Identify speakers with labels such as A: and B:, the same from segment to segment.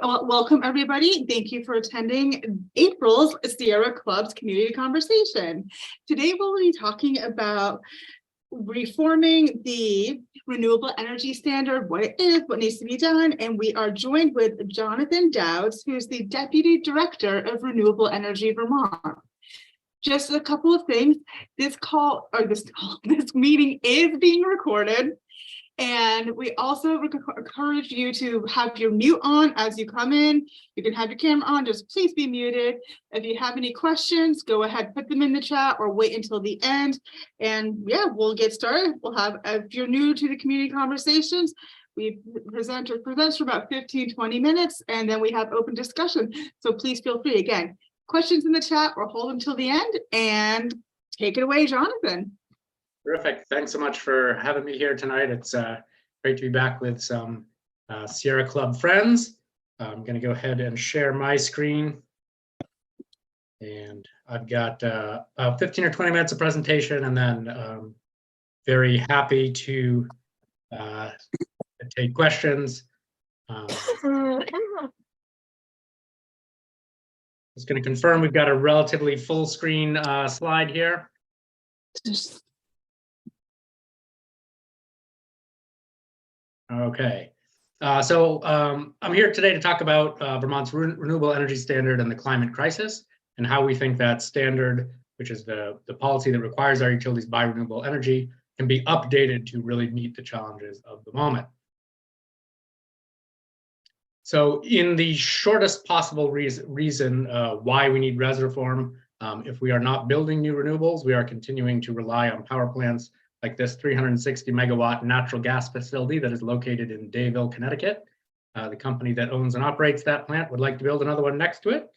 A: Welcome everybody. Thank you for attending April's Sierra Club's community conversation. Today we'll be talking about reforming the Renewable Energy Standard, what it is, what needs to be done, and we are joined with Jonathan Dowds, who's the Deputy Director of Renewable Energy Vermont. Just a couple of things. This meeting is being recorded. And we also encourage you to have your mute on as you come in. You can have your camera on, just please be muted. If you have any questions, go ahead, put them in the chat or wait until the end. And yeah, we'll get started. We'll have, if you're new to the community conversations, we present for about 15-20 minutes, and then we have open discussion. So please feel free, again, questions in the chat or hold them till the end, and take it away, Jonathan.
B: Terrific. Thanks so much for having me here tonight. It's great to be back with some Sierra Club friends. I'm going to go ahead and share my screen. And I've got about 15 or 20 minutes of presentation, and then very happy to take questions. Just going to confirm we've got a relatively full screen slide here. Okay, so I'm here today to talk about Vermont's Renewable Energy Standard and the climate crisis, and how we think that standard, which is the policy that requires our utilities buy renewable energy, can be updated to really meet the challenges of the moment. So in the shortest possible reason why we need res reform, if we are not building new renewables, we are continuing to rely on power plants like this 360 megawatt natural gas facility that is located in Dayville, Connecticut. The company that owns and operates that plant would like to build another one next to it.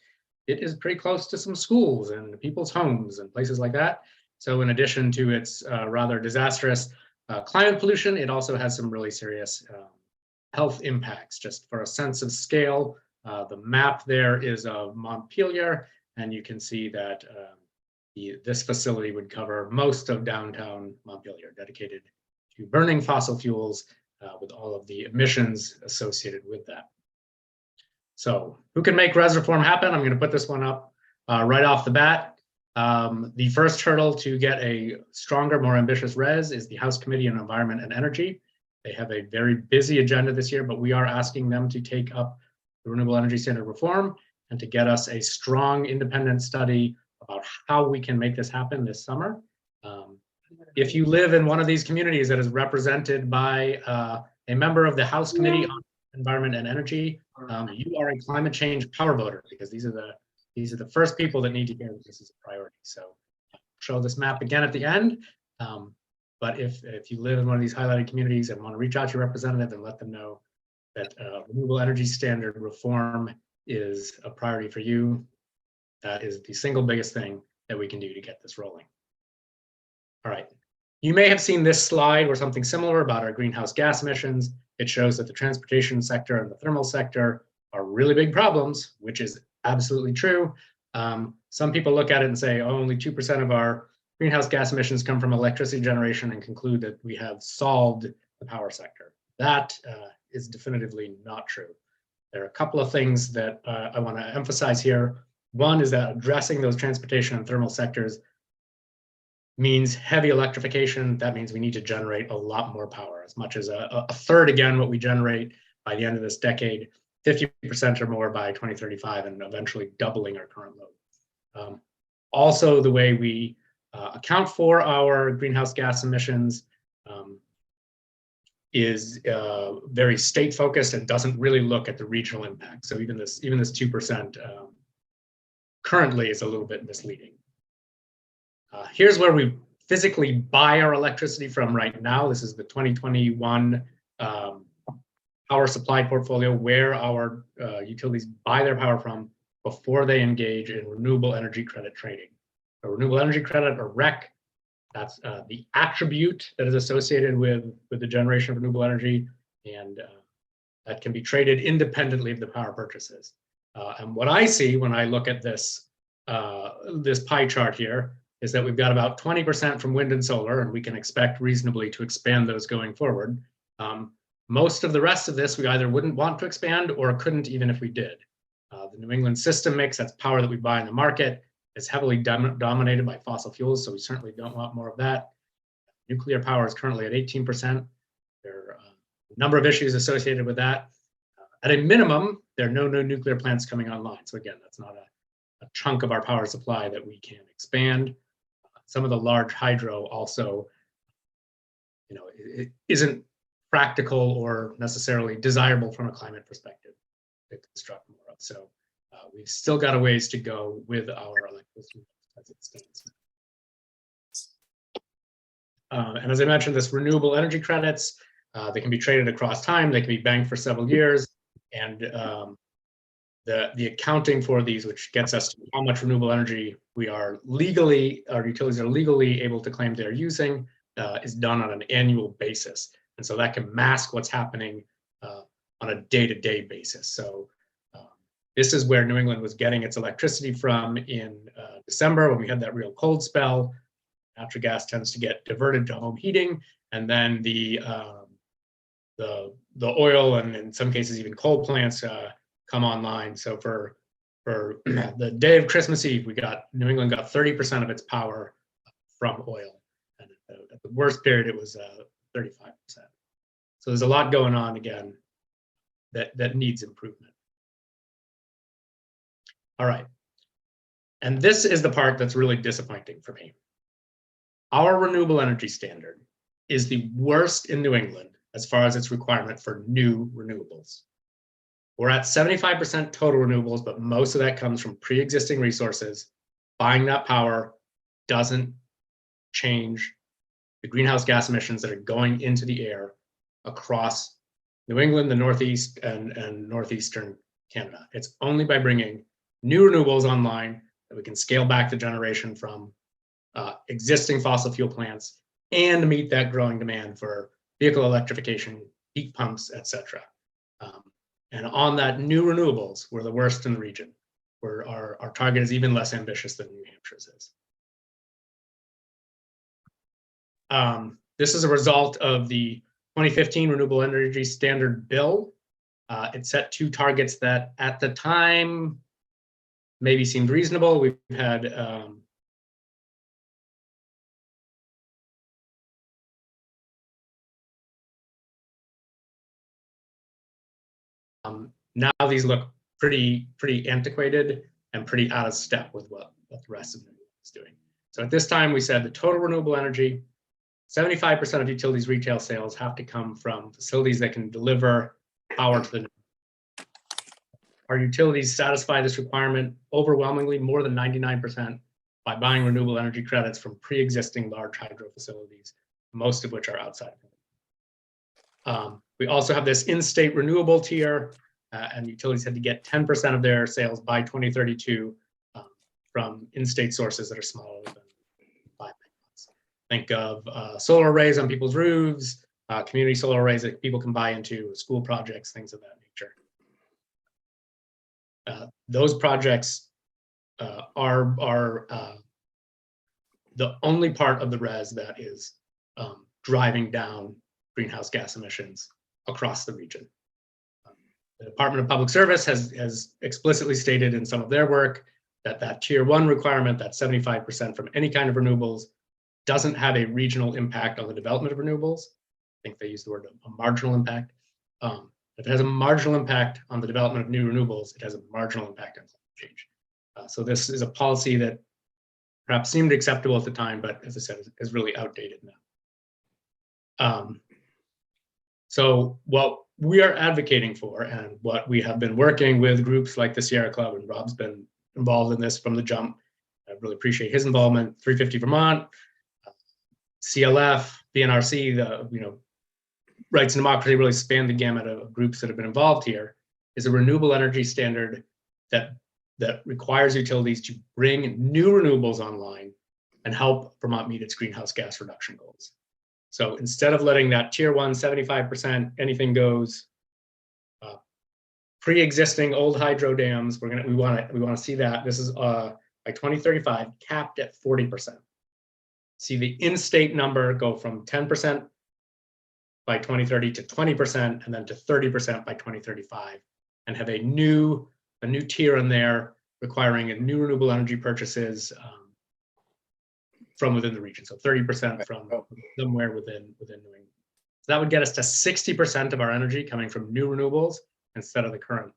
B: It is pretty close to some schools and people's homes and places like that. So in addition to its rather disastrous climate pollution, it also has some really serious health impacts. Just for a sense of scale, the map there is of Montpelier, and you can see that this facility would cover most of downtown Montpelier, dedicated to burning fossil fuels with all of the emissions associated with that. So who can make res reform happen? I'm going to put this one up right off the bat. The first hurdle to get a stronger, more ambitious res is the House Committee on Environment and Energy. They have a very busy agenda this year, but we are asking them to take up the Renewable Energy Standard reform and to get us a strong independent study about how we can make this happen this summer. If you live in one of these communities that is represented by a member of the House Committee on Environment and Energy, you are a climate change power voter, because these are the first people that need to hear that this is a priority. So I'll show this map again at the end. But if you live in one of these highlighted communities and want to reach out to your representative and let them know that Renewable Energy Standard reform is a priority for you, that is the single biggest thing that we can do to get this rolling. All right. You may have seen this slide or something similar about our greenhouse gas emissions. It shows that the transportation sector and the thermal sector are really big problems, which is absolutely true. Some people look at it and say, oh, only 2% of our greenhouse gas emissions come from electricity generation, and conclude that we have solved the power sector. That is definitively not true. There are a couple of things that I want to emphasize here. One is that addressing those transportation and thermal sectors means heavy electrification. That means we need to generate a lot more power, as much as a third, again, what we generate by the end of this decade, 50% or more by 2035, and eventually doubling our current load. Also, the way we account for our greenhouse gas emissions is very state focused and doesn't really look at the regional impact. So even this 2% currently is a little bit misleading. Here's where we physically buy our electricity from right now. This is the 2021 power supply portfolio, where our utilities buy their power from before they engage in renewable energy credit trading. A renewable energy credit, or REC, that's the attribute that is associated with the generation of renewable energy, and that can be traded independently of the power purchases. And what I see when I look at this pie chart here is that we've got about 20% from wind and solar, and we can expect reasonably to expand those going forward. Most of the rest of this, we either wouldn't want to expand or couldn't even if we did. The New England system mix, that's power that we buy in the market, is heavily dominated by fossil fuels, so we certainly don't want more of that. Nuclear power is currently at 18%. There are a number of issues associated with that. At a minimum, there are no new nuclear plants coming online. So again, that's not a chunk of our power supply that we can expand. Some of the large hydro also, it isn't practical or necessarily desirable from a climate perspective to construct more of. So we've still got a ways to go with our electricity as it stands. And as I mentioned, this renewable energy credits, they can be traded across time. They can be banked for several years. And the accounting for these, which gets us to how much renewable energy our utilities are legally able to claim they're using, is done on an annual basis. And so that can mask what's happening on a day-to-day basis. So this is where New England was getting its electricity from in December when we had that real cold spell. Natural gas tends to get diverted to home heating, and then the oil and in some cases even coal plants come online. So for the day of Christmas Eve, New England got 30% of its power from oil, and at the worst period it was 35%. So there's a lot going on again that needs improvement. All right, and this is the part that's really disappointing for me. Our renewable energy standard is the worst in New England as far as its requirement for new renewables. We're at 75% total renewables, but most of that comes from pre-existing resources. Buying that power doesn't change the greenhouse gas emissions that are going into the air across New England, the Northeast, and Northeastern Canada. It's only by bringing new renewables online that we can scale back the generation from existing fossil fuel plants and meet that growing demand for vehicle electrification, heat pumps, et cetera. And on that new renewables, we're the worst in the region, where our target is even less ambitious than New Hampshire's is. This is a result of the 2015 Renewable Energy Standard bill. It set two targets that at the time maybe seemed reasonable. We've had now these look pretty antiquated and pretty out of step with what the rest of the is doing. So at this time, we said the total renewable energy, 75% of utilities retail sales have to come from facilities that can deliver power to the. Our utilities satisfy this requirement overwhelmingly, more than 99%, by buying renewable energy credits from pre-existing large hydro facilities, most of which are outside. We also have this in-state renewable tier, and utilities had to get 10% of their sales by 2032 from in-state sources that are smaller than 5 megawatts. Think of solar arrays on people's roofs, community solar arrays that people can buy into, school projects, things of that nature. Those projects are the only part of the res that is driving down greenhouse gas emissions across the region. The Department of Public Service has explicitly stated in some of their work that tier 1 requirement, that 75% from any kind of renewables, doesn't have a regional impact on the development of renewables. I think they use the word a marginal impact. If it has a marginal impact on the development of new renewables, it has a marginal impact on climate change. So this is a policy that perhaps seemed acceptable at the time, but as I said, is really outdated now. So what we are advocating for, and what we have been working with groups like the Sierra Club, and Rob's been involved in this from the jump. I really appreciate his involvement. 350 Vermont, CLF, BNRC, the Rights and Democracy really span the gamut of groups that have been involved here, is a renewable energy standard that requires utilities to bring new renewables online and help Vermont meet its greenhouse gas reduction goals. So instead of letting that tier 1, 75%, anything goes, pre-existing old hydro dams, we want to see that. This is by 2035 capped at 40%. See the in-state number go from 10% by 2030 to 20%, and then to 30% by 2035, and have a new tier in there requiring a new renewable energy purchases from within the region. So 30% from somewhere within New England. So that would get us to 60% of our energy coming from new renewables instead of the current.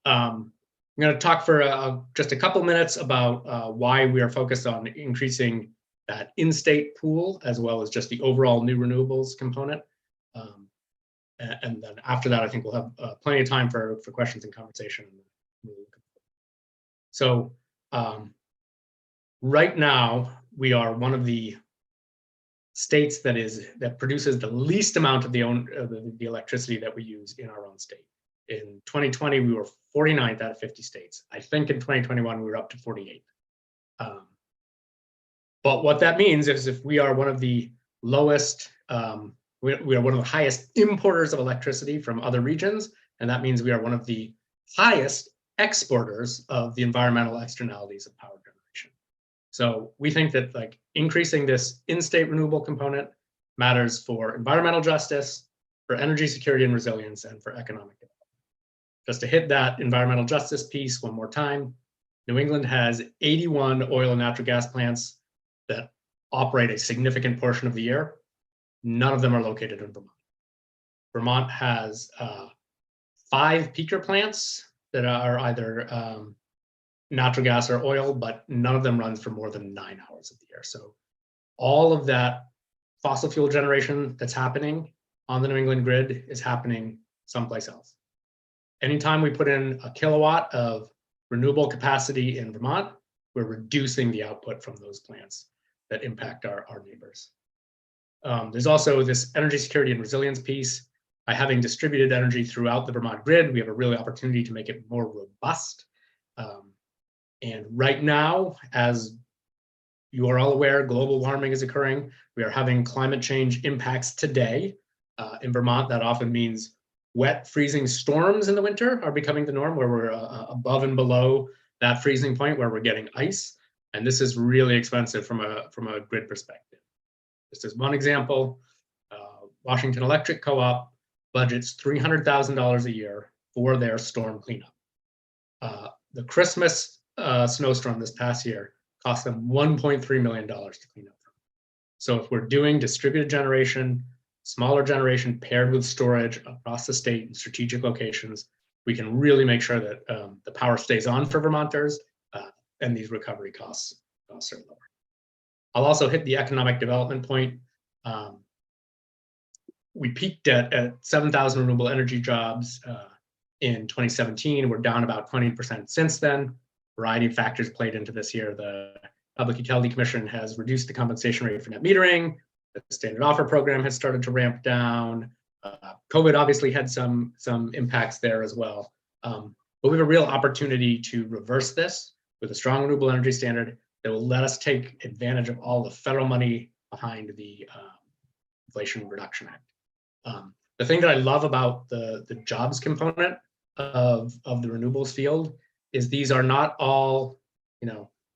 B: I'm going to talk for just a couple minutes about why we are focused on increasing that in-state pool, as well as just the overall new renewables component. And then after that, I think we'll have plenty of time for questions and conversation. So right now, we are one of the states that produces the least amount of the electricity that we use in our own state. In 2020, we were 49th out of 50 states. I think in 2021, we were up to 48. But what that means is if we are one of the lowest, we are one of the highest importers of electricity from other regions, and that means we are one of the highest exporters of the environmental externalities of power generation. So we think that like increasing this in-state renewable component matters for environmental justice, for energy security and resilience, and for economic development. Just to hit that environmental justice piece one more time, New England has 81 oil and natural gas plants that operate a significant portion of the year. None of them are located in Vermont. Vermont has 5 peaker plants that are either natural gas or oil, but none of them runs for more than 9 hours of the year. So all of that fossil fuel generation that's happening on the New England grid is happening someplace else. Anytime we put in a kilowatt of renewable capacity in Vermont, we're reducing the output from those plants that impact our neighbors. There's also this energy security and resilience piece. By having distributed energy throughout the Vermont grid, we have a real opportunity to make it more robust. And right now, as you are all aware, global warming is occurring. We are having climate change impacts today. In Vermont, that often means wet, freezing storms in the winter are becoming the norm, where we're above and below that freezing point where we're getting ice. And this is really expensive from a grid perspective. Just as one example, Washington Electric Co-op budgets $300,000 a year for their storm cleanup. The Christmas snowstorm this past year cost them $1.3 million to clean up. So if we're doing distributed generation, smaller generation paired with storage across the state in strategic locations, we can really make sure that the power stays on for Vermonters and these recovery costs are lower. I'll also hit the economic development point. We peaked at 7,000 renewable energy jobs in 2017. We're down about 20% since then. A variety of factors played into this year. The Public Utility Commission has reduced the compensation rate for net metering. The standard offer program has started to ramp down. COVID obviously had some impacts there as well. But we have a real opportunity to reverse this with a strong renewable energy standard that will let us take advantage of all the federal money behind the Inflation Reduction Act. The thing that I love about the jobs component of the renewables field is these are not all,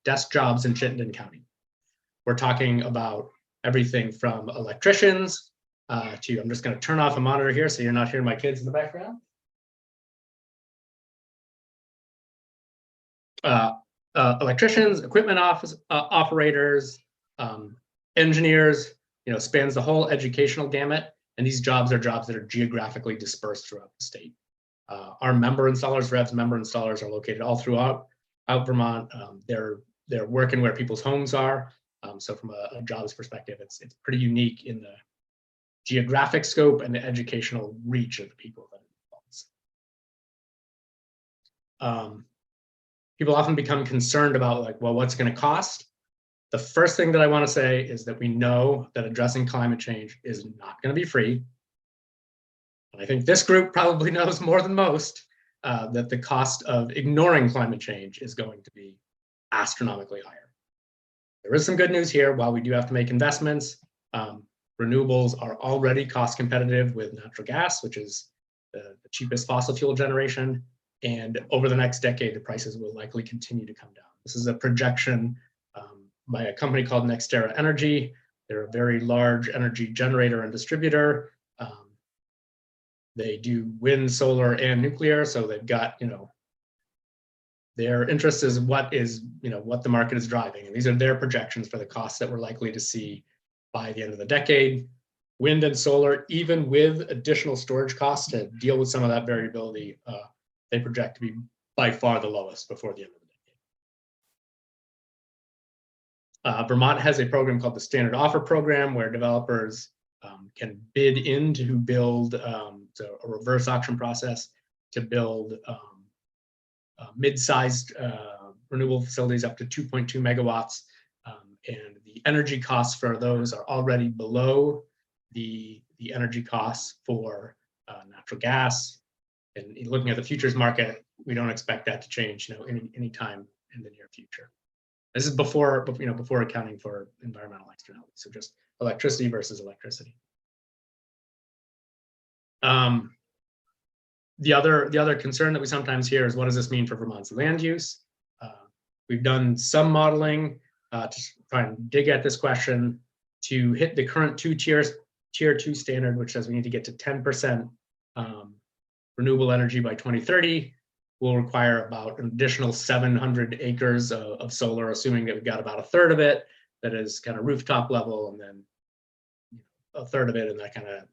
B: desk jobs in Chittenden County. We're talking about everything from electricians to, I'm just going to turn off a monitor here so you're not hearing my kids in the background. Electricians, equipment operators, engineers, spans the whole educational gamut. And these jobs are jobs that are geographically dispersed throughout the state. Our member installers, REV's member installers, are located all throughout Vermont. They're working where people's homes are. So from a jobs perspective, it's pretty unique in the geographic scope and the educational reach of the people that it involves. People often become concerned about what's going to cost. The first thing that I want to say is that we know that addressing climate change is not going to be free. And I think this group probably knows more than most that the cost of ignoring climate change is going to be astronomically higher. There is some good news here. While we do have to make investments, renewables are already cost competitive with natural gas, which is the cheapest fossil fuel generation. And over the next decade, the prices will likely continue to come down. This is a projection by a company called NextEra Energy. They're a very large energy generator and distributor. They do wind, solar, and nuclear, so they've got, their interest is what the market is driving, and these are their projections for the costs that we're likely to see by the end of the decade. Wind and solar, even with additional storage costs to deal with some of that variability, they project to be by far the lowest before the end of the decade. Vermont has a program called the Standard Offer Program, where developers can bid in to build, so a reverse auction process to build mid-sized renewable facilities up to 2.2 megawatts. And the energy costs for those are already below the energy costs for natural gas. And looking at the futures market, we don't expect that to change, any time in the near future. This is before accounting for environmental externalities, so just electricity versus electricity. The other concern that we sometimes hear is, what does this mean for Vermont's land use? We've done some modeling to try and dig at this question. To hit the current tier 2 standard, which says we need to get to 10% renewable energy by 2030, will require about an additional 700 acres of solar, assuming that we've got about a third of it that is kind of rooftop level, and then a third of it in that kind of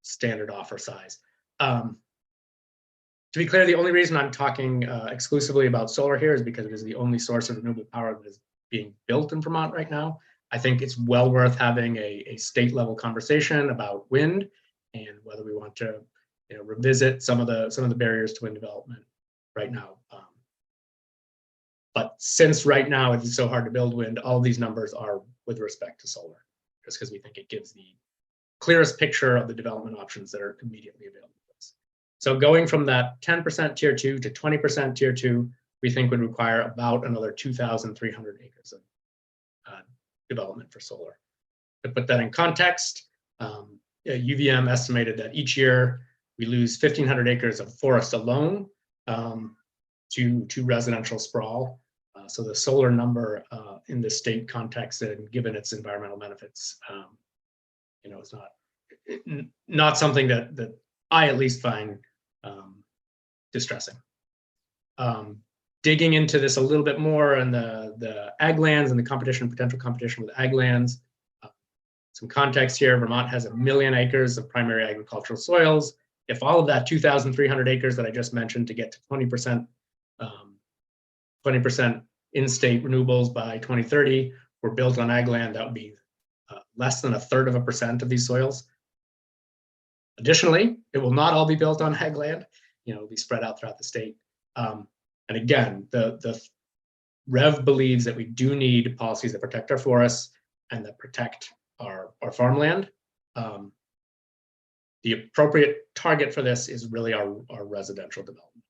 B: standard offer size. To be clear, the only reason I'm talking exclusively about solar here is because it is the only source of renewable power that is being built in Vermont right now. I think it's well worth having a state level conversation about wind and whether we want to revisit some of the barriers to wind development right now. But since right now it is so hard to build wind, all of these numbers are with respect to solar, just because we think it gives the clearest picture of the development options that are immediately available to us. So going from that 10% tier 2 to 20% tier 2, we think would require about another 2,300 acres of development for solar. To put that in context, UVM estimated that each year we lose 1,500 acres of forest alone to residential sprawl. So the solar number in the state context, and given its environmental benefits, it's not something that I at least find distressing. Digging into this a little bit more and the ag lands and the potential competition with ag lands. Some context here: Vermont has 1 million acres of primary agricultural soils. If all of that 2,300 acres that I just mentioned to get to 20% in-state renewables by 2030 were built on ag land, that would be less than 1/3% of these soils. Additionally, it will not all be built on ag land. It'll be spread out throughout the state. And again, the Rev believes that we do need policies that protect our forests and that protect our farmland. The appropriate target for this is really our residential development.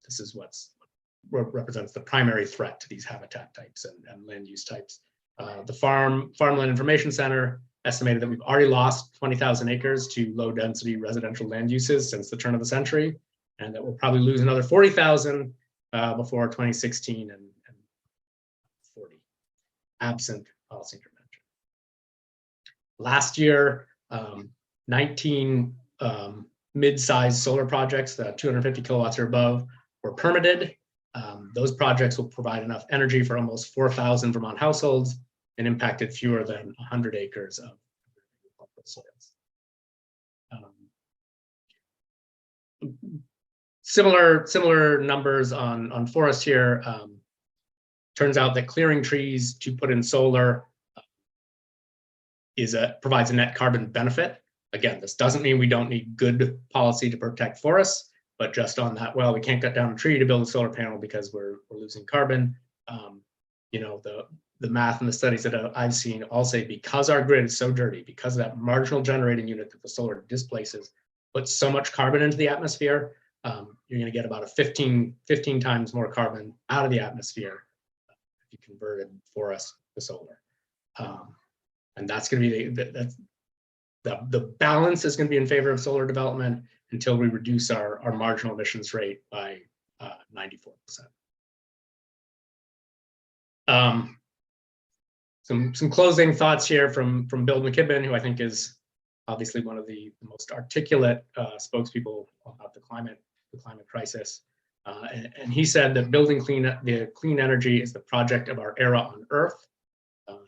B: This is what represents the primary threat to these habitat types and land use types. The Farmland Information Center estimated that we've already lost 20,000 acres to low density residential land uses since the turn of the century, and that we'll probably lose another 40,000 before 2016 and 40, absent policy intervention. Last year, 19 mid-sized solar projects that 250 kilowatts or above were permitted. Those projects will provide enough energy for almost 4,000 Vermont households and impacted fewer than 100 acres of soils. Similar numbers on forest here. Turns out that clearing trees to put in solar provides a net carbon benefit. Again, this doesn't mean we don't need good policy to protect forests, but just on that, well, we can't cut down a tree to build a solar panel because we're losing carbon. The math and the studies that I've seen all say, because our grid is so dirty, because of that marginal generating unit that the solar displaces puts so much carbon into the atmosphere, you're going to get about a 15 times more carbon out of the atmosphere if you converted forest to solar. And that's going to be the balance is going to be in favor of solar development until we reduce our marginal emissions rate by 94%. some closing thoughts here from Bill McKibben, who I think is obviously one of the most articulate spokespeople about the climate crisis. And he said that building clean energy is the project of our era on Earth.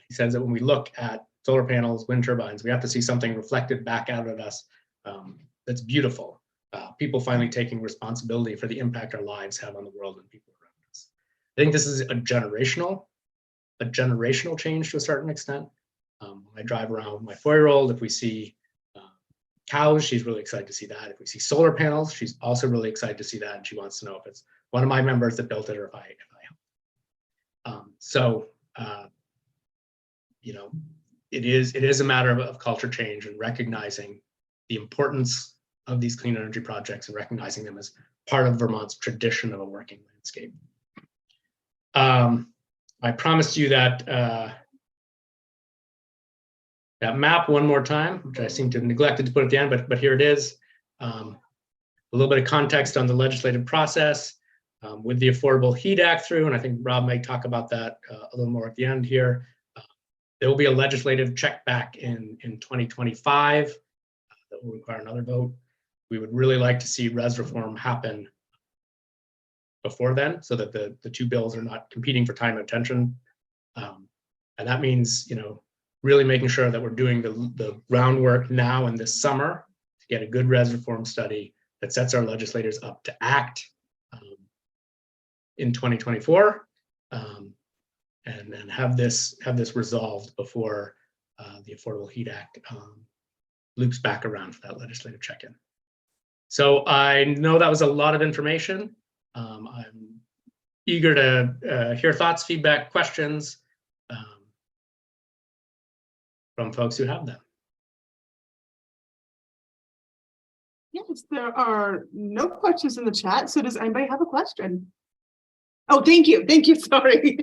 B: He says that when we look at solar panels, wind turbines, we have to see something reflected back out at us that's beautiful. People finally taking responsibility for the impact our lives have on the world and people around us. I think this is a generational change to a certain extent. When I drive around with my 4-year-old, if we see cows, she's really excited to see that. If we see solar panels, she's also really excited to see that, and she wants to know if it's one of my members that built it or if I helped. You know, it is a matter of culture change and recognizing the importance of these clean energy projects and recognizing them as part of Vermont's tradition of a working landscape. I promised you that that map one more time, which I seem to have neglected to put at the end, but here it is. A little bit of context on the legislative process with the Affordable Heat Act through, and I think Rob might talk about that a little more at the end here. There will be a legislative check back in 2025 that will require another vote. We would really like to see res reform happen before then, so that the two bills are not competing for time and attention. And that means, you know, really making sure that we're doing the groundwork now in this summer to get a good res reform study that sets our legislators up to act in 2024, and then have this resolved before the Affordable Heat Act loops back around for that legislative check-in. So I know that was a lot of information. I'm eager to hear thoughts, feedback, questions from folks who have them.
A: Yes, there are no questions in the chat. So does anybody have a question? Oh, thank you. Thank you. Sorry.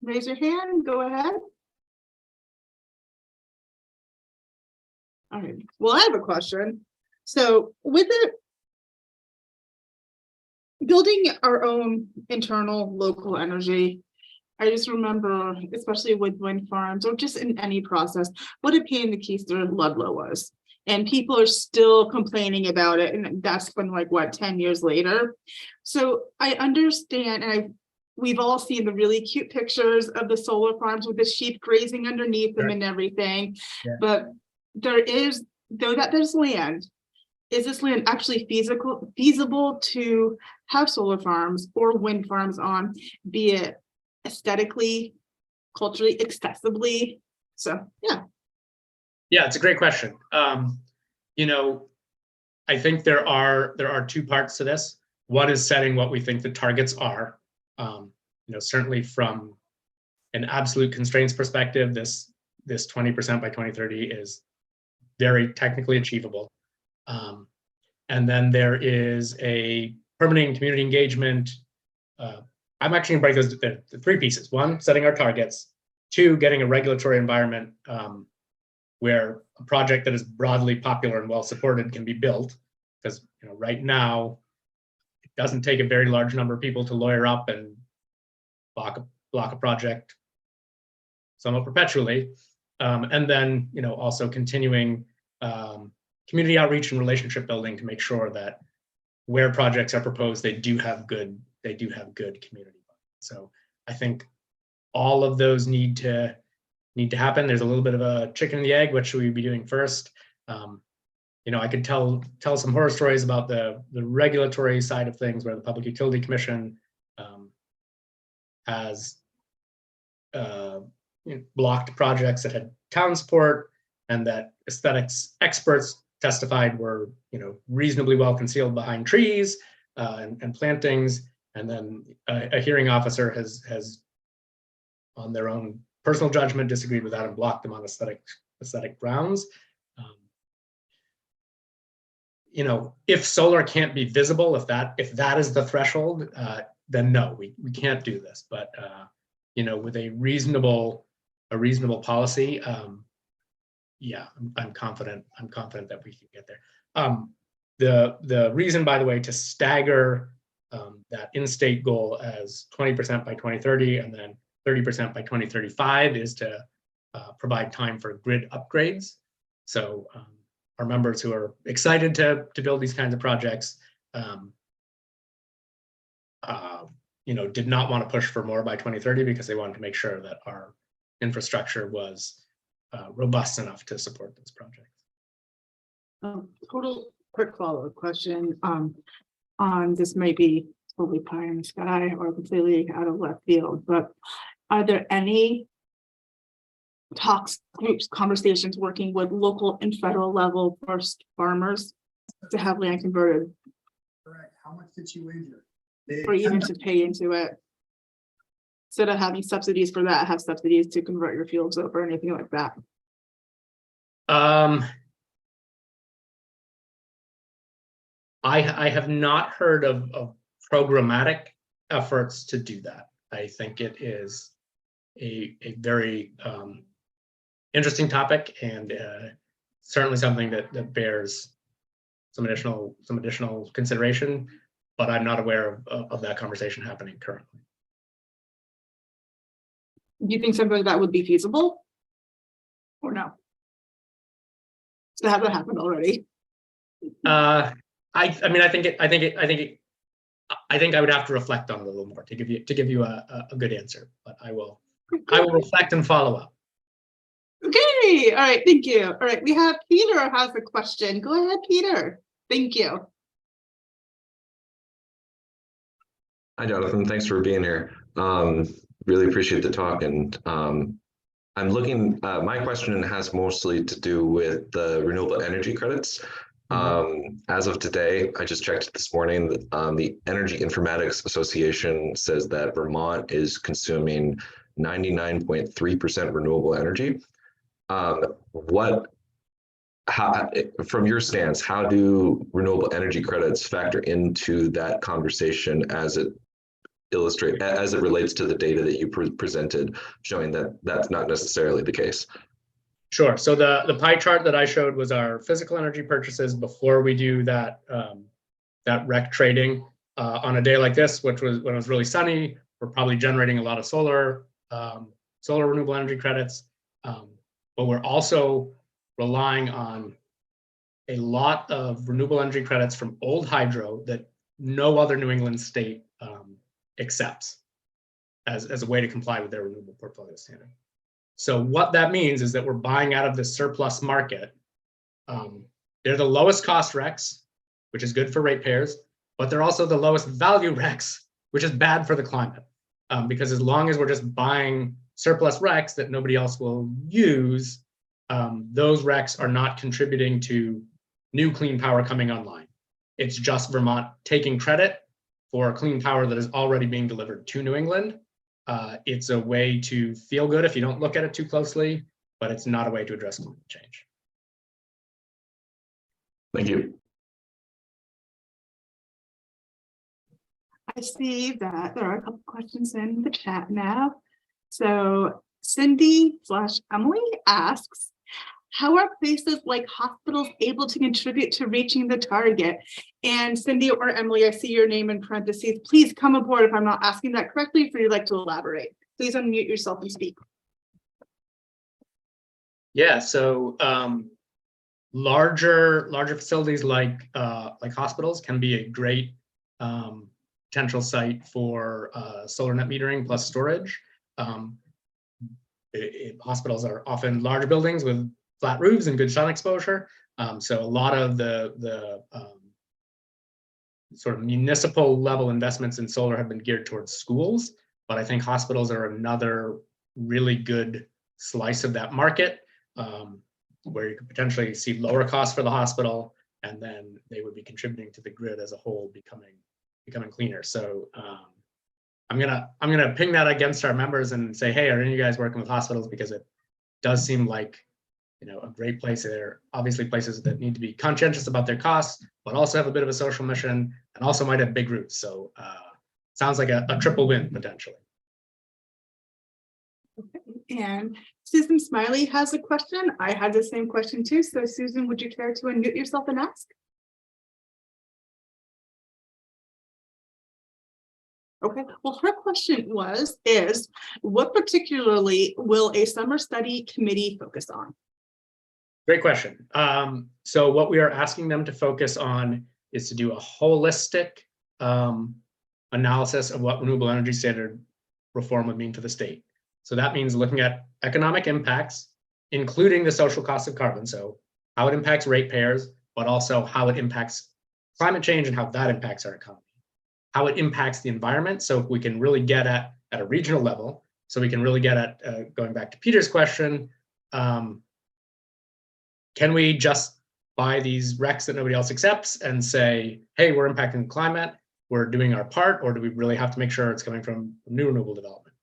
A: Raise your hand. Go ahead. All right. Well, I have a question. So with it, building our own internal local energy, I just remember, especially with wind farms or just in any process, what a pain in the keister Ludlow was. And people are still complaining about it. And that's been like, what, 10 years later. So I understand, and we've all seen the really cute pictures of the solar farms with the sheep grazing underneath them and everything. Yeah. But there is, though that there's land, is this land actually feasible to have solar farms or wind farms on, be it aesthetically, culturally, accessibly? So, yeah.
B: Yeah, it's a great question. You know, I think there are two parts to this. One is setting what we think the targets are. You know, certainly from an absolute constraints perspective, this 20% by 2030 is very technically achievable. And then there is a permitting community engagement. I'm actually going to break those into 3 pieces. 1, setting our targets. 2, getting a regulatory environment where a project that is broadly popular and well supported can be built. Because, you know, right now it doesn't take a very large number of people to lawyer up and block a project somewhat perpetually. And then, you know, also continuing community outreach and relationship building to make sure that where projects are proposed, they do have good community. So I think all of those need to happen. There's a little bit of a chicken and the egg. What should we be doing first? You know, I could tell some horror stories about the regulatory side of things, where the Public Utility Commission has blocked projects that had town support and that aesthetics experts testified were, you know, reasonably well concealed behind trees and plantings, and then a hearing officer has on their own personal judgment disagreed with that and blocked them on aesthetic grounds. You know, if solar can't be visible, if that is the threshold, then no, we can't do this. But you know, with a reasonable policy, yeah, I'm confident that we can get there. The reason, by the way, to stagger that in-state goal as 20% by 2030 and then 30% by 2035 is to provide time for grid upgrades. So our members who are excited to build these kinds of projects, did not want to push for more by 2030 because they wanted to make sure that our infrastructure was robust enough to support those projects.
A: Total quick follow-up question on this might be totally pie in the sky or completely out of left field, but are there any talks, groups, conversations working with local and federal level first farmers to have land converted?
C: Correct. How much did you wager?
A: Or even to pay into it? Instead of having subsidies for that, have subsidies to convert your fields over, or anything like that.
B: I have not heard of programmatic efforts to do that. I think it is a very interesting topic, and certainly something that bears some additional consideration, but I'm not aware of that conversation happening currently.
A: Do you think something like that would be feasible? Or no? So have that happened already?
B: I think I would have to reflect on it a little more to give you a good answer, but I will reflect and follow up.
A: Okay, all right, thank you. All right, we have Peter has a question. Go ahead, Peter. Thank you.
D: Hi, Jonathan. Thanks for being here. Really appreciate the talk. And I'm looking, my question has mostly to do with the renewable energy credits. As of today, I just checked this morning, the Energy Informatics Association says that Vermont is consuming 99.3% renewable energy. From your stance, how do renewable energy credits factor into that conversation as it relates to the data that you presented, showing that that's not necessarily the case?
B: Sure. So the pie chart that I showed was our physical energy purchases before we do that rec trading. On a day like this, which was when it was really sunny, we're probably generating a lot of solar renewable energy credits, but we're also relying on a lot of renewable energy credits from old hydro that no other New England state accepts as a way to comply with their renewable portfolio standard. So what that means is that we're buying out of the surplus market. They're the lowest cost RECs, which is good for ratepayers, but they're also the lowest value RECs, which is bad for the climate. Because as long as we're just buying surplus RECs that nobody else will use, those RECs are not contributing to new clean power coming online. It's just Vermont taking credit for clean power that is already being delivered to New England. It's a way to feel good if you don't look at it too closely, but it's not a way to address climate change.
D: Thank you.
A: I see that there are a couple questions in the chat now. So Cindy/Emily asks, how are places like hospitals able to contribute to reaching the target? And Cindy or Emily, I see your name in parentheses. Please come aboard if I'm not asking that correctly, if you'd like to elaborate. Please unmute yourself and speak.
B: Yeah, so larger facilities like hospitals can be a great potential site for solar net metering plus storage. Hospitals are often larger buildings with flat roofs and good sun exposure. So a lot of the sort of municipal level investments in solar have been geared towards schools, but I think hospitals are another really good slice of that market, where you could potentially see lower costs for the hospital, and then they would be contributing to the grid as a whole becoming cleaner. So I'm gonna ping that against our members and say, hey, are any of you guys working with hospitals? Because it does seem like, a great place. There obviously places that need to be conscientious about their costs, but also have a bit of a social mission and also might have big roots. So sounds like a triple win potentially.
A: Okay. And Susan Smiley has a question. I had the same question too. So Susan, would you care to unmute yourself and ask? Okay, well, her question is, what particularly will a summer study committee focus on?
B: Great question. So what we are asking them to focus on is to do a holistic analysis of what renewable energy standard reform would mean to the state. So that means looking at economic impacts, including the social cost of carbon. So how it impacts ratepayers, but also how it impacts climate change and how that impacts our economy. How it impacts the environment. So we can really get at a regional level. So we can really get at, going back to Peter's question, can we just buy these RECs that nobody else accepts and say, hey, we're impacting the climate, we're doing our part, or do we really have to make sure it's coming from new renewable development?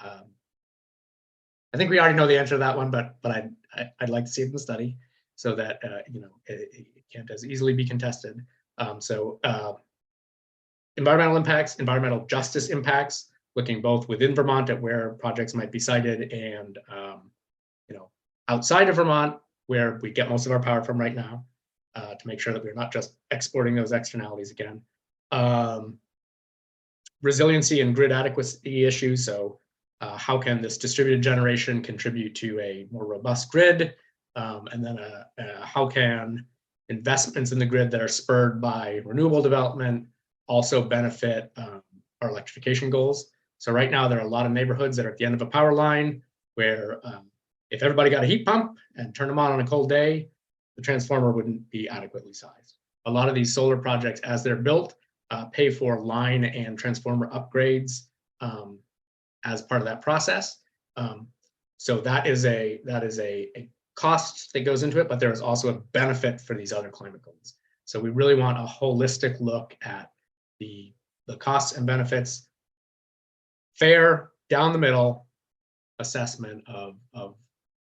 B: I think we already know the answer to that one, but I'd like to see it in the study so that it can't as easily be contested. Environmental impacts, environmental justice impacts, looking both within Vermont at where projects might be sited and outside of Vermont, where we get most of our power from right now, to make sure that we're not just exporting those externalities again. Resiliency and grid adequacy issues. So how can this distributed generation contribute to a more robust grid? And then how can investments in the grid that are spurred by renewable development also benefit our electrification goals? So right now, there are a lot of neighborhoods that are at the end of a power line where if everybody got a heat pump and turned them on a cold day, the transformer wouldn't be adequately sized. A lot of these solar projects, as they're built, pay for line and transformer upgrades as part of that process. So that is a cost that goes into it, but there is also a benefit for these other climate goals. So we really want a holistic look at the costs and benefits, fair, down the middle assessment of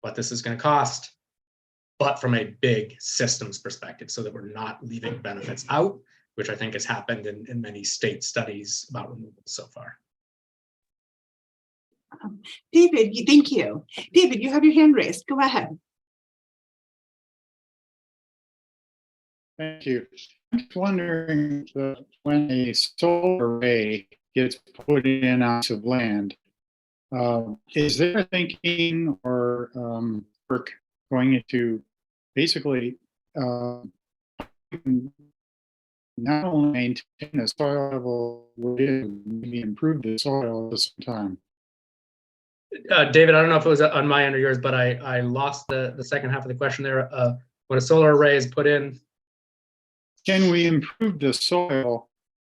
B: what this is going to cost, but from a big systems perspective, so that we're not leaving benefits out, which I think has happened in many state studies about renewables so far.
A: David, thank you. David, you have your hand raised. Go ahead.
C: Thank you. I'm just wondering when a solar array gets put in onto land, is there thinking or work going into basically not only maintain the soil level, maybe improve the soil at the same time?
B: David, I don't know if it was on my end or yours, but I lost the second half of the question there. When a solar array is put in,
C: can we improve the soil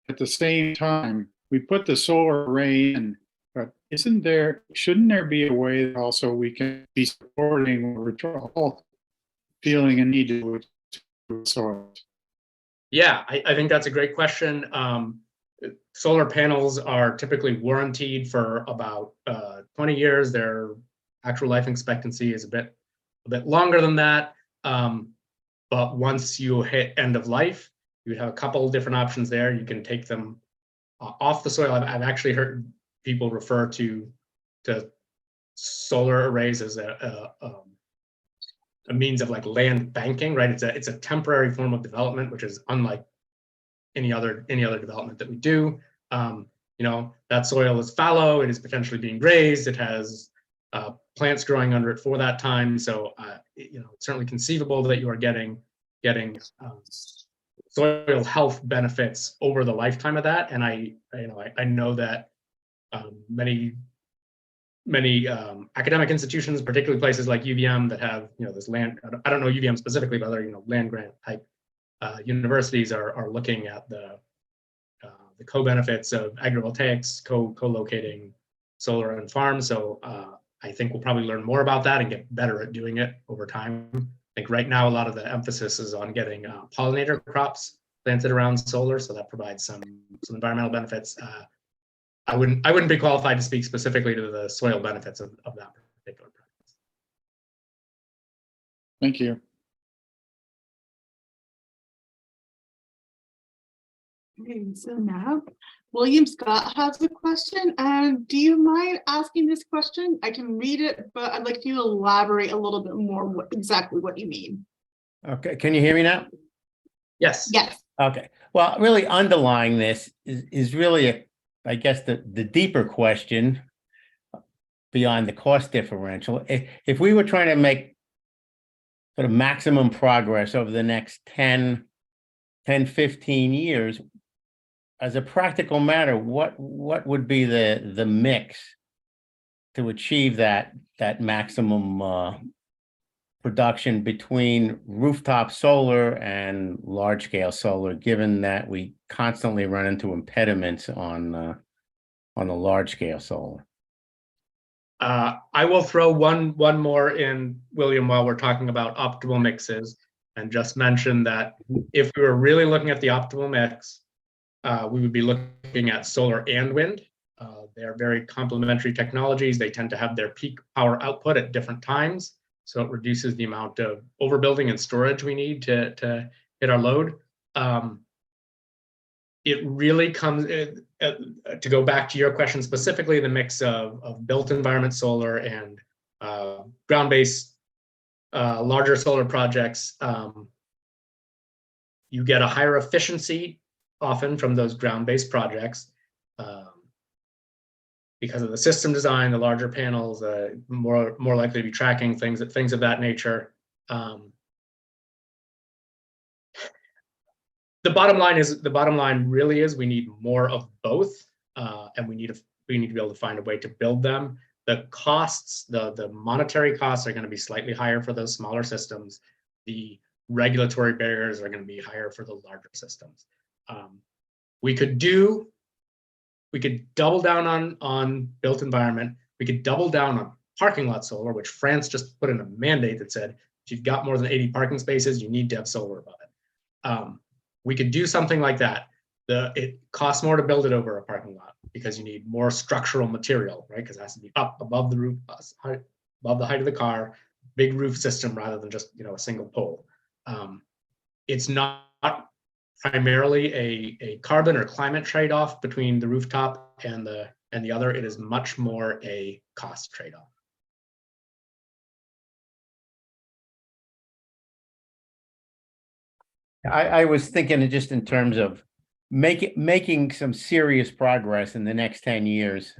C: at the same time? We put the solar array in, but shouldn't there be a way that also we can be supporting what we're all feeling a need to with soil?
B: Yeah, I think that's a great question. Solar panels are typically warranted for about 20 years. Their actual life expectancy is a bit longer than that. But once you hit end of life, you would have a couple of different options there. You can take them off the soil. I've actually heard people refer to solar arrays as a means of like land banking, right? It's a temporary form of development, which is unlike any other development that we do. That soil is fallow. It is potentially being grazed. It has plants growing under it for that time. So it's certainly conceivable that you are getting soil health benefits over the lifetime of that. And I know that many academic institutions, particularly places like UVM that have this land. I don't know UVM specifically, but other land grant type universities are looking at the co-benefits of agrivoltaics, co-locating solar and farms. So I think we'll probably learn more about that and get better at doing it over time. I think right now a lot of the emphasis is on getting pollinator crops planted around solar, so that provides some environmental benefits. I wouldn't be qualified to speak specifically to the soil benefits of that particular practice.
C: Thank you.
A: Okay, so now William Scott has a question. And do you mind asking this question? I can read it, but I'd like you to elaborate a little bit more exactly what you mean.
E: Okay, can you hear me now?
B: Yes.
A: Yes.
E: Okay, well, really underlying this is really I guess the deeper question beyond the cost differential, if we were trying to make sort of maximum progress over the next 10, 15 years, as a practical matter, what would be the mix to achieve that maximum production between rooftop solar and large scale solar, given that we constantly run into impediments on the large scale solar?
B: I will throw one more in, William, while we're talking about optimal mixes, and just mention that if we were really looking at the optimal mix, we would be looking at solar and wind. They are very complementary technologies. They tend to have their peak power output at different times, so it reduces the amount of overbuilding and storage we need to hit our load. It really comes, to go back to your question specifically, the mix of built environment solar and ground-based larger solar projects. You get a higher efficiency often from those ground-based projects because of the system design, the larger panels, more likely to be tracking things of that nature. The bottom line really is we need more of both, and we need to be able to find a way to build them. The costs, the monetary costs, are going to be slightly higher for those smaller systems. The regulatory barriers are going to be higher for the larger systems. We could double down on built environment. We could double down on parking lot solar, which France just put in a mandate that said if you've got more than 80 parking spaces, you need to have solar above it. We could do something like that. It costs more to build it over a parking lot because you need more structural material, right? Because it has to be up above the roof, above the height of the car, big roof system rather than just a single pole. It's not primarily a carbon or climate trade-off between the rooftop and the other. It is much more a cost trade-off.
E: I was thinking just in terms of making some serious progress in the next 10 years,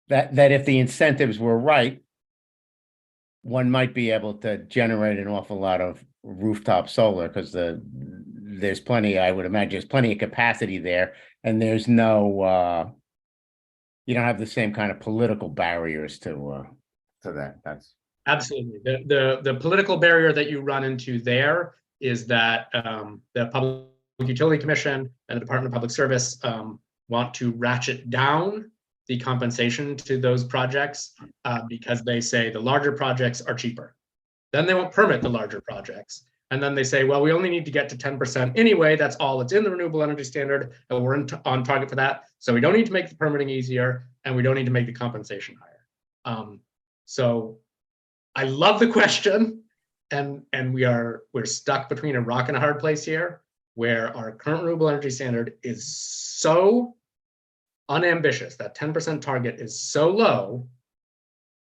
E: that if the incentives were right, one might be able to generate an awful lot of rooftop solar because there's plenty, I would imagine, there's plenty of capacity there, and there's no, you don't have the same kind of political barriers to that. That's
B: absolutely the political barrier that you run into there is that the Public Utility Commission and the Department of Public Service want to ratchet down the compensation to those projects because they say the larger projects are cheaper. Then they won't permit the larger projects. And then they say, well, we only need to get to 10% anyway. That's all that's in the Renewable Energy Standard, and we're on target for that. So we don't need to make the permitting easier, and we don't need to make the compensation higher. So I love the question. And we're stuck between a rock and a hard place here, where our current renewable energy standard is so unambitious. That 10% target is so low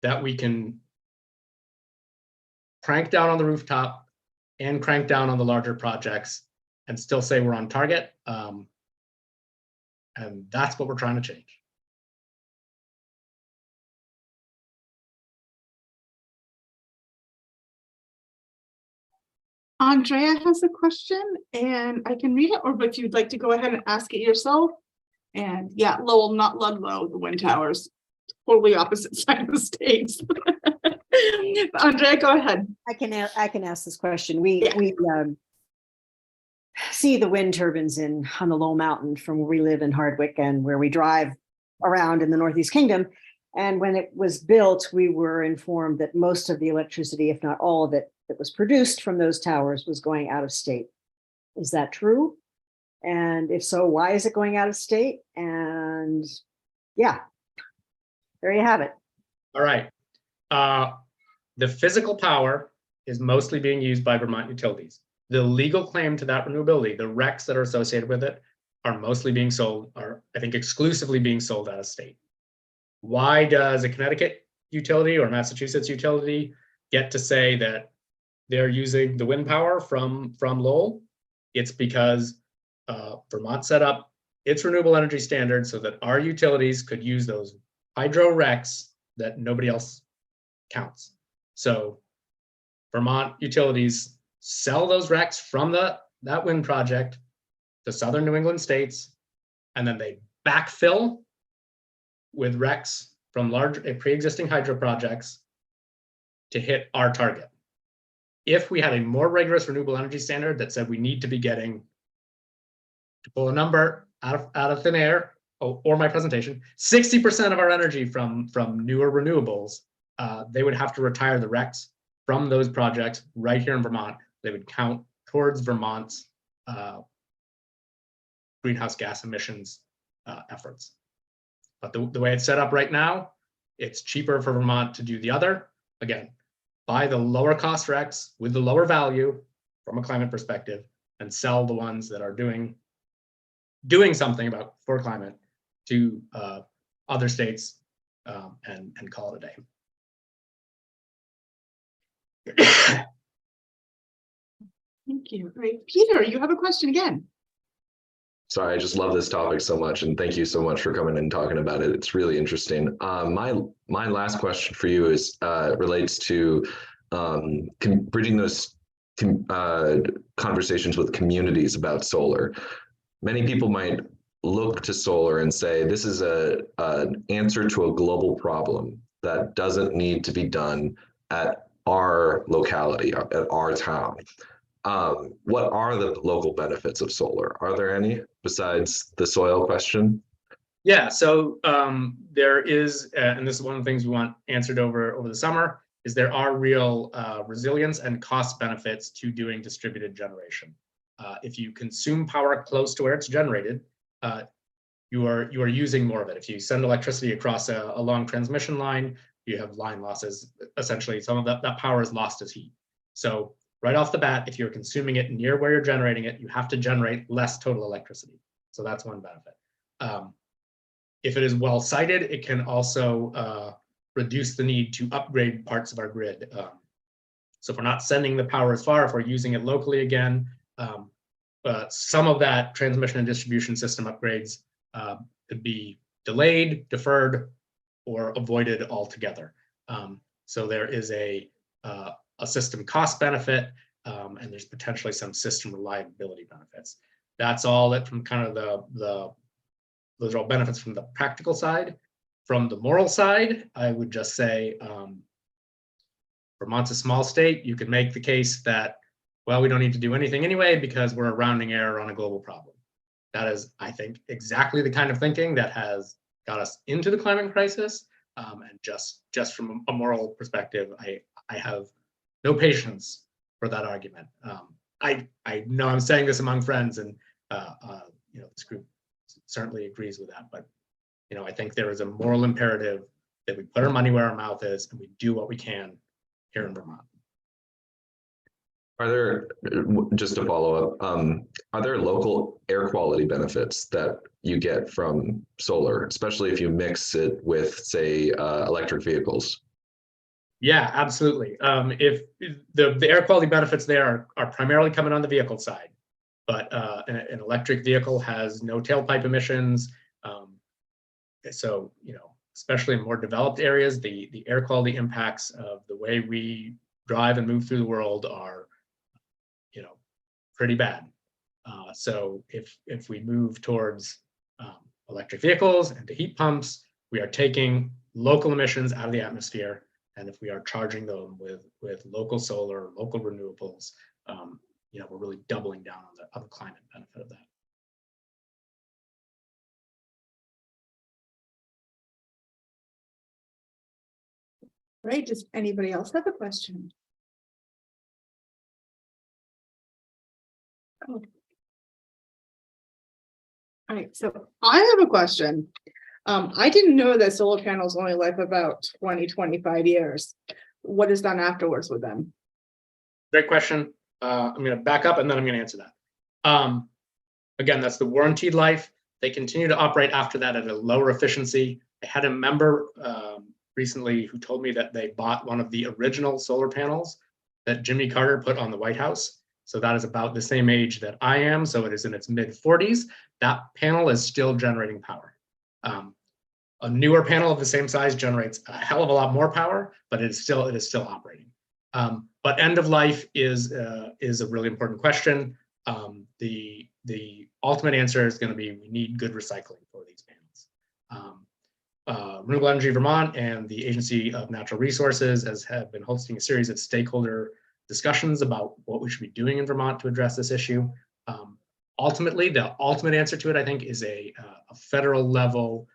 B: that we can crank down on the rooftop and crank down on the larger projects and still say we're on target. And that's what we're trying to change.
A: Andrea has a question and I can read it, or if you'd like to go ahead and ask it yourself. And yeah, Lowell, not Ludlow, the wind towers, totally opposite side of the states. Andrea, go ahead.
F: I can ask this question. We see the wind turbines on the Lowell Mountain from where we live in Hardwick and where we drive around in the Northeast Kingdom. And when it was built, we were informed that most of the electricity, if not all of it, that was produced from those towers was going out of state. Is that true? And if so, why is it going out of state? And yeah, there you have it.
B: All right. The physical power is mostly being used by Vermont utilities. The legal claim to that renewability, the RECs that are associated with it, are mostly being sold, are I think exclusively being sold out of state. Why does a Connecticut utility or Massachusetts utility get to say that they're using the wind power from Lowell? It's because Vermont set up its renewable energy standard so that our utilities could use those hydro RECs that nobody else counts. So Vermont utilities sell those RECs from that wind project to southern New England states, and then they backfill with RECs from large pre-existing hydro projects to hit our target. If we had a more rigorous renewable energy standard that said we need to be getting, to pull a number out of thin air, or my presentation, 60% of our energy from newer renewables, they would have to retire the RECs from those projects right here in Vermont. They would count towards Vermont's greenhouse gas emissions efforts. But the way it's set up right now, it's cheaper for Vermont to do the other. Again, buy the lower cost RECs with the lower value from a climate perspective, and sell the ones that are doing something for climate to other states, and call it a day.
A: Thank you. All right, Peter, you have a question again.
D: Sorry, I just love this topic so much, and thank you so much for coming and talking about it. It's really interesting. My last question for you is relates to bridging those conversations with communities about solar. Many people might look to solar and say this is an answer to a global problem that doesn't need to be done at our locality, at our town. What are the local benefits of solar? Are there any besides the soil question?
B: Yeah, so there is, and this is one of the things we want answered over the summer, is there are real resilience and cost benefits to doing distributed generation. If you consume power close to where it's generated, you are using more of it. If you send electricity across a long transmission line, you have line losses. Essentially, some of that power is lost as heat. So right off the bat, if you're consuming it near where you're generating it, you have to generate less total electricity. So that's one benefit. If it is well sited, it can also reduce the need to upgrade parts of our grid. So if we're not sending the power as far, if we're using it locally again, some of that transmission and distribution system upgrades could be delayed, deferred, or avoided altogether. So there is a system cost benefit, and there's potentially some system reliability benefits. That's all that from kind of those are all benefits from the practical side. From the moral side, I would just say Vermont's a small state. You could make the case that, well, we don't need to do anything anyway because we're a rounding error on a global problem. That is, I think, exactly the kind of thinking that has got us into the climate crisis. And just from a moral perspective, I have no patience for that argument. I know I'm saying this among friends, and this group certainly agrees with that. But I think there is a moral imperative that we put our money where our mouth is, and we do what we can here in Vermont.
D: Are there, just to follow up, are there local air quality benefits that you get from solar, especially if you mix it with, say, electric vehicles?
B: Yeah, absolutely. If the air quality benefits there are primarily coming on the vehicle side, but an electric vehicle has no tailpipe emissions. So, especially in more developed areas, the air quality impacts of the way we drive and move through the world are pretty bad. So if we move towards electric vehicles and to heat pumps, we are taking local emissions out of the atmosphere. And if we are charging them with local solar, local renewables, we're really doubling down on the climate benefit of that.
A: Right, does anybody else have a question? Oh. All right, so I have a question. I didn't know that solar panels only live about 20-25 years. What is done afterwards with them?
B: Great question. I'm going to back up and then I'm going to answer that. Again, that's the warranted life. They continue to operate after that at a lower efficiency. I had a member recently who told me that they bought one of the original solar panels that Jimmy Carter put on the White House. So that is about the same age that I am. So it is in its mid-40s. That panel is still generating power. A newer panel of the same size generates a hell of a lot more power, but it is still operating. But end of life is a really important question. The ultimate answer is going to be we need good recycling for these panels. Renewable Energy Vermont and the Agency of Natural Resources have been hosting a series of stakeholder discussions about what we should be doing in Vermont to address this issue. Ultimately, the ultimate answer to it, I think, is a federal level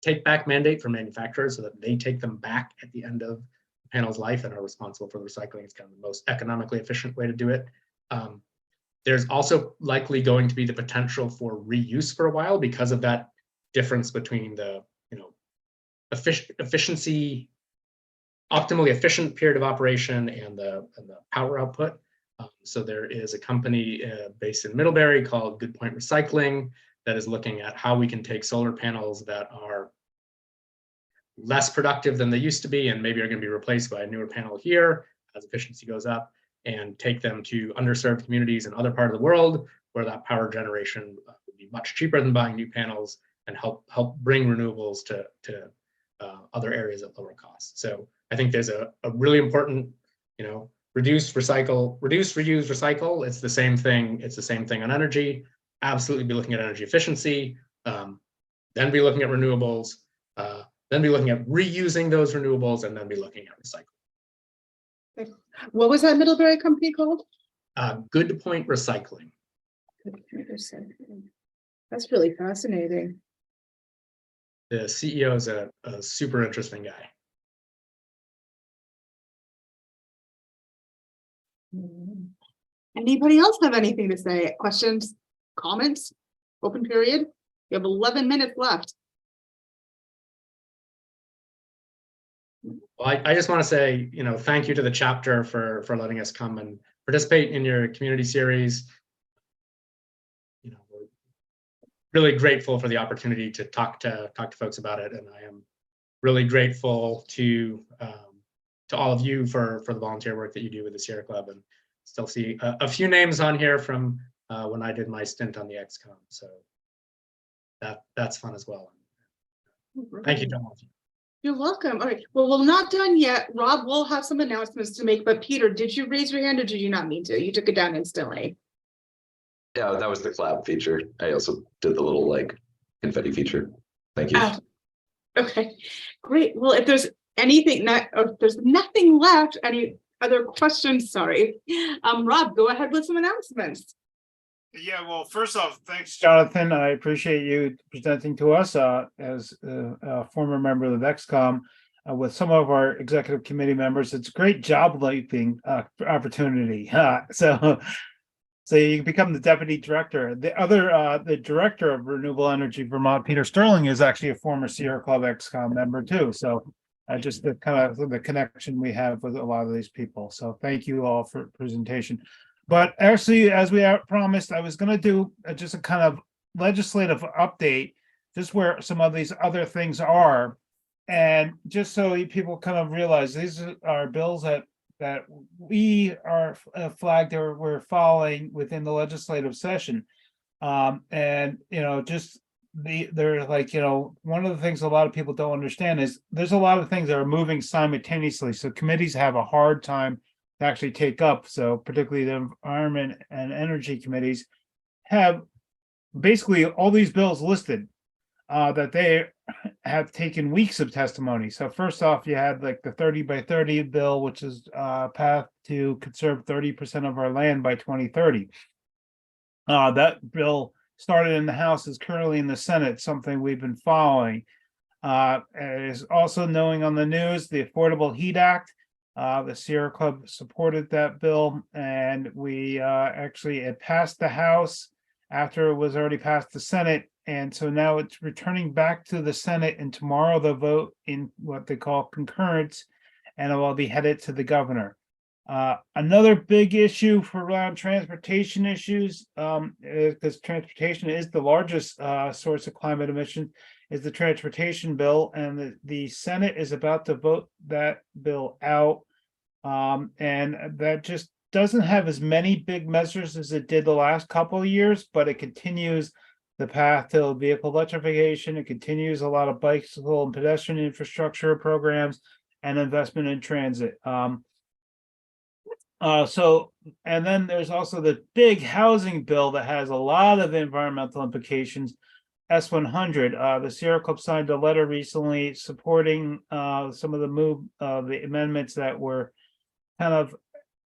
B: take back mandate for manufacturers so that they take them back at the end of the panel's life and are responsible for the recycling. It's kind of the most economically efficient way to do it. There's also likely going to be the potential for reuse for a while because of that difference between the efficiency, optimally efficient period of operation and the power output. So there is a company based in Middlebury called Good Point Recycling that is looking at how we can take solar panels that are less productive than they used to be and maybe are going to be replaced by a newer panel here as efficiency goes up, and take them to underserved communities in other parts of the world where that power generation would be much cheaper than buying new panels, and help bring renewables to other areas at lower costs. So I think there's a really important, reduce, recycle, reduce, reuse, recycle. It's the same thing. It's the same thing on energy. Absolutely be looking at energy efficiency, then be looking at renewables, then be looking at reusing those renewables, and then be looking at recycling.
A: What was that Middlebury company called?
B: Good Point Recycling.
A: That's really fascinating.
B: The CEO is a super interesting guy.
A: Anybody else have anything to say? Questions, comments, open period? You have 11 minutes left.
B: Well, I just want to say, thank you to the chapter for letting us come and participate in your community series. We're really grateful for the opportunity to talk to folks about it, and I am really grateful to all of you for the volunteer work that you do with the Sierra Club, and still see a few names on here from when I did my stint on the XCOM. So that's fun as well. Thank you to all of you.
A: You're welcome. All right. Well, we're not done yet. Rob will have some announcements to make, but Peter, did you raise your hand or did you not mean to? You took it down instantly.
D: Yeah, that was the clap feature. I also did the little confetti feature. Thank you.
A: Okay, great. Well, if there's anything if there's nothing left, any other questions? Sorry. Rob, go ahead with some announcements.
C: Yeah, well, first off, thanks, Jonathan. I appreciate you presenting to us as a former member of the VEXCOM with some of our executive committee members. It's a great job leaping opportunity. So you can become the deputy director. The director of Renewable Energy Vermont, Peter Sterling, is actually a former Sierra Club XCOM member too. So just the kind of the connection we have with a lot of these people. So thank you all for presentation. But actually, as we promised, I was going to do just a kind of legislative update, just where some of these other things are. And just so people kind of realize, these are bills that we are flagged or we're following within the legislative session. And, just they're like, one of the things a lot of people don't understand is there's a lot of things that are moving simultaneously. So committees have a hard time to actually take up. So particularly the environment and energy committees have basically all these bills listed that they have taken weeks of testimony. So first off, you had like the 30 by 30 bill, which is path to conserve 30% of our land by 2030. That bill started in the House, is currently in the Senate, something we've been following. Is also knowing on the news, the Affordable Heat Act. The Sierra Club supported that bill, and we it passed the House after it was already passed the Senate. And so now it's returning back to the Senate, and tomorrow they'll vote in what they call concurrence, and it will be headed to the governor. Another big issue for around transportation issues, because transportation is the largest source of climate emissions, is the transportation bill, and the Senate is about to vote that bill out. And that just
G: doesn't have as many big measures as it did the last couple of years, but it continues the path to vehicle electrification. It continues a lot of bicycle and pedestrian infrastructure programs and investment in transit. And then there's also the big housing bill that has a lot of environmental implications. S-100, the Sierra Club signed a letter recently supporting some of the amendments that were kind of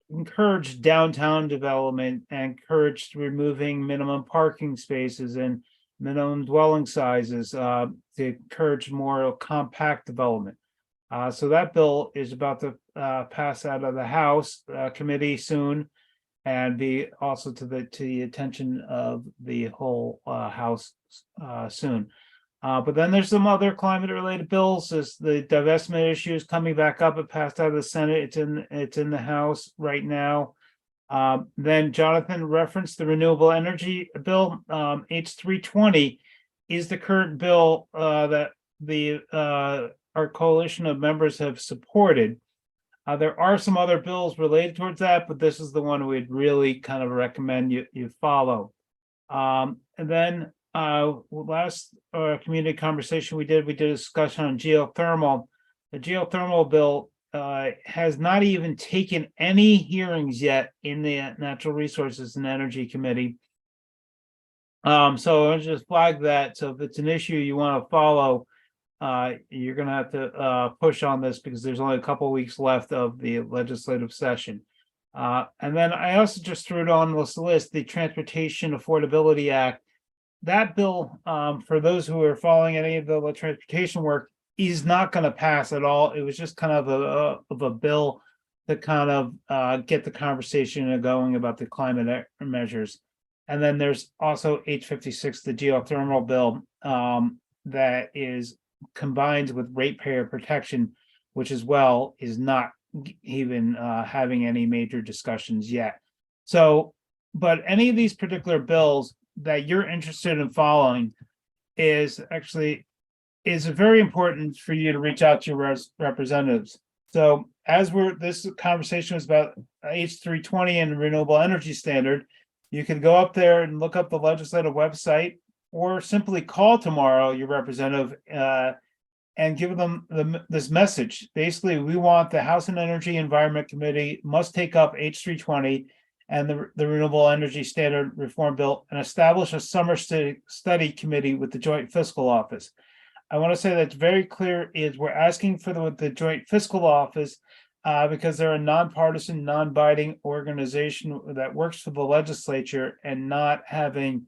G: encouraged downtown development and encouraged removing minimum parking spaces and minimum dwelling sizes to encourage more compact development. So that bill is about to pass out of the House committee soon and be also to the attention of the whole House soon. But then there's some other climate related bills. There's the divestment issue is coming back up. It passed out of the Senate. It's in the House right now. Then Jonathan referenced the renewable energy bill. H320 is the current bill that our coalition of members have supported. There are some other bills related towards that, but this is the one we'd really kind of recommend you follow. And then last community conversation we did a discussion on geothermal. The geothermal bill has not even taken any hearings yet in the Natural Resources and Energy Committee. So I'll just flag that. So if it's an issue you want to follow, you're going to have to push on this because there's only a couple of weeks left of the legislative session. And then I also just threw it on this list, the Transportation Affordability Act. That bill, for those who are following any of the transportation work, is not going to pass at all. It was just kind of a bill to kind of get the conversation going about the climate measures. And then there's also H56, the geothermal bill, that is combined with ratepayer protection, which as well is not even having any major discussions yet. So, but any of these particular bills that you're interested in following is very important for you to reach out to your representatives. So as this conversation was about H320 and Renewable Energy Standard, you can go up there and look up the legislative website or simply call tomorrow your representative and give them this message. Basically, we want the House and Energy Environment Committee must take up H320 and the Renewable Energy Standard Reform Bill and establish a summer study committee with the Joint Fiscal Office. I want to say that's very clear is we're asking for the Joint Fiscal Office because they're a nonpartisan, non-binding organization that works for the legislature and not having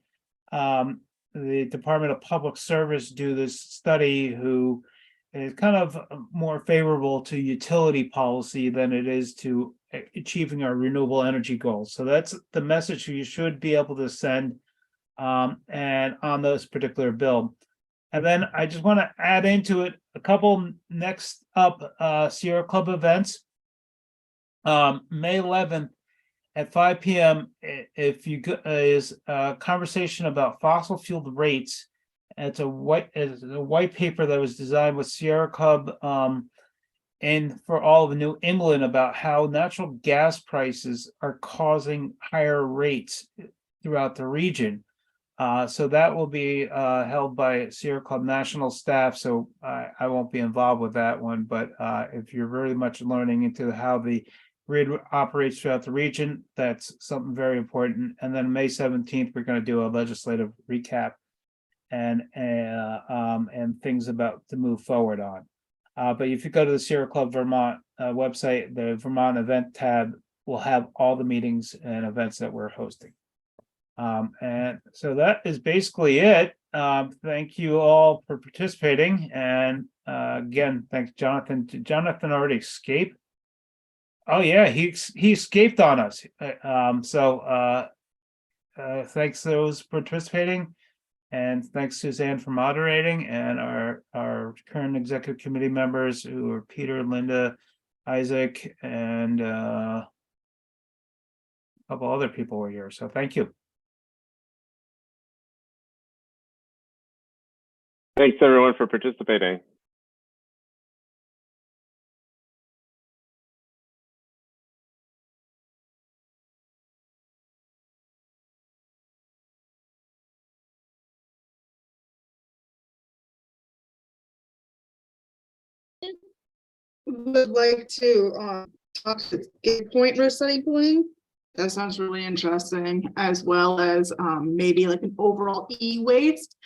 G: the Department of Public Service do this study who is kind of more favorable to utility policy than it is to achieving our renewable energy goals. So that's the message you should be able to send and on this particular bill. And then I just want to add into it a couple next up Sierra Club events. May 11th at 5 p.m. if you is a conversation about fossil fuel rates. It's a white paper that was designed with Sierra Club and for all of New England about how natural gas prices are causing higher rates throughout the region. So that will be held by Sierra Club national staff. So I won't be involved with that one. But if you're very much learning into how the grid operates throughout the region, that's something very important. And then May 17th, we're going to do a legislative recap and things about to move forward on. But if you go to the Sierra Club Vermont website, the Vermont event tab will have all the meetings and events that we're hosting. And so that is basically it. Thank you all for participating. And again, thanks, Jonathan. Did Jonathan already escape? Oh yeah, he escaped on us. Thanks to those participating. And thanks, Suzanne, for moderating, and our current executive committee members who are Peter, Linda, Isaac, and a couple other people were here. So thank you.
H: Thanks everyone for participating.
A: would like to talk to get point recycling. That sounds really interesting, as well as maybe like an overall e-waste.